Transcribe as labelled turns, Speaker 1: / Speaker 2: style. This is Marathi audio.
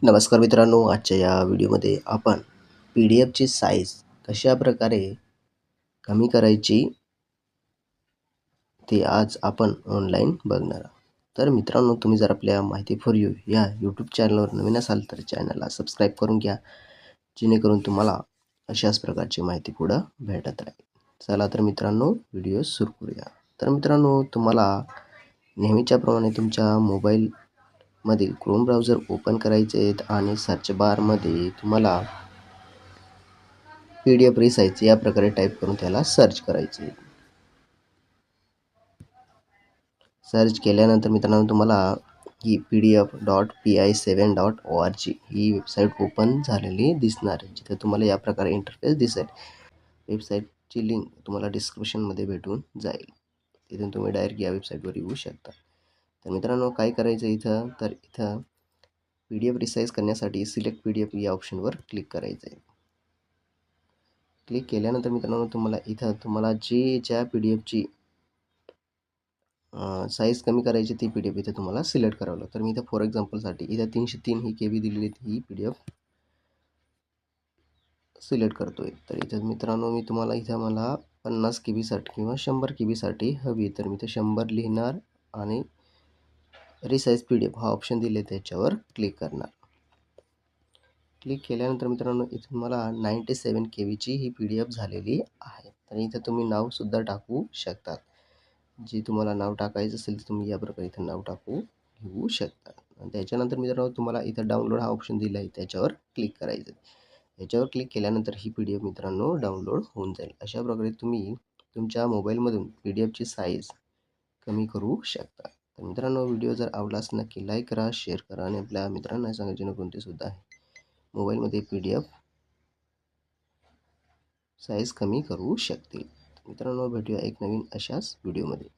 Speaker 1: नमस्कार मित्रांनो, आजच्या या व्हिडिओमध्ये आपण पी डी एफची साईज कशाप्रकारे कमी करायची ते आज आपण ऑनलाईन बघणार आहोत. तर मित्रांनो, तुम्ही जर आपल्या माहिती फॉर यू या यूट्यूब चॅनलवर नवीन असाल तर चॅनलला सबस्क्राईब करून घ्या, जेणेकरून तुम्हाला अशाच प्रकारची माहिती पुढं भेटत राहील. चला तर मित्रांनो, व्हिडिओ सुरू करूया. तर मित्रांनो, तुम्हाला नेहमीच्याप्रमाणे तुमच्या मोबाईलमध्ये क्रोम ब्राउझर ओपन करायचे आहेत आणि सर्च बारमध्ये तुम्हाला पी डी एफ रिसाईज या प्रकारे टाईप करून त्याला सर्च करायचे. सर्च केल्यानंतर मित्रांनो, तुम्हाला ही pdf.pi7.org ही वेबसाईट ओपन झालेली दिसणार आहे, जिथे तुम्हाला या प्रकारे इंटरफेस दिसेल. वेबसाईटची लिंक तुम्हाला डिस्क्रिप्शनमध्ये भेटून जाईल. तिथून तुम्ही डायरेक्ट या वेबसाईटवर येऊ शकता. तर मित्रांनो, काय करायचं इथं पी डी एफ रिसाईज करण्यासाठी सिलेक्ट पी डी एफ या ऑप्शनवर क्लिक करायचं आहे. क्लिक केल्यानंतर मित्रांनो, तुम्हाला ज्या पी डी एफची साईज कमी करायची ती पी डी एफ इथे तुम्हाला सिलेक्ट करावं लागतं. तर मी इथं फॉर एक्झाम्पलसाठी इथं 303 ही KB दिलेली ही पी डी एफ सिलेक्ट करतो आहे. तर इथं मित्रांनो, मला 50 KBसाठी किंवा 100 KBसाठी हवी, तर मी इथं 100 लिहिणार आणि रिसाईज पी डी एफ हा ऑप्शन दिले त्याच्यावर क्लिक करणार. क्लिक केल्यानंतर मित्रांनो, इथून मला 97 KBची ही पी डी एफ झालेली आहे. तर इथं तुम्ही नावसुद्धा टाकू शकतात. जे तुम्हाला नाव टाकायचं असेल तर तुम्ही या प्रकारे इथं नाव घेऊ शकता. आणि त्याच्यानंतर मित्रांनो, तुम्हाला इथं डाउनलोड हा ऑप्शन दिला आहे, त्याच्यावर क्लिक करायचं. याच्यावर क्लिक केल्यानंतर ही पी डी एफ मित्रांनो डाउनलोड होऊन जाईल. अशा प्रकारे तुम्ही तुमच्या मोबाईलमधून पी डी एफची साईज कमी करू शकता. तर मित्रांनो, व्हिडिओ जर आवडला असेल नक्की लाईक करा, शेअर करा आणि आपल्या मित्रांना सांगा, जेणेकरून ते सुद्धा मोबाईलमध्ये पी डी एफ साईज कमी करू शकतील. मित्रांनो, भेटूया एक नवीन अशाच व्हिडिओमध्ये.